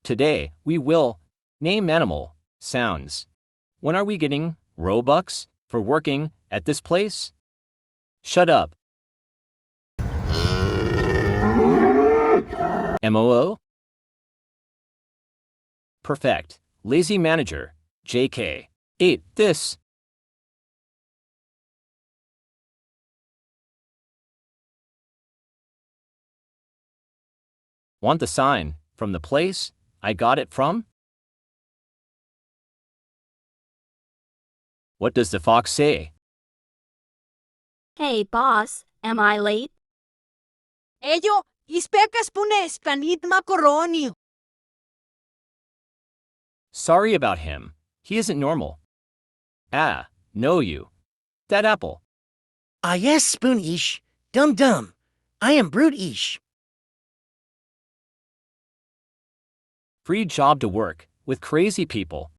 Today, we will name animal sounds. When are we getting Robux for working at this place? Shut up. MOO? Perfect. Lazy manager. JK. 8. This. Want the sign from the place I got it from? What does the fox say? Hey, boss, am I late? Ejo, ispekas pune skanitma koroni. Sorry about him. He isn't normal. Ah, no you. That apple. Ah yes, Spoon-ish. Dum-dum. I am Brute-ish. Free job to work with crazy people.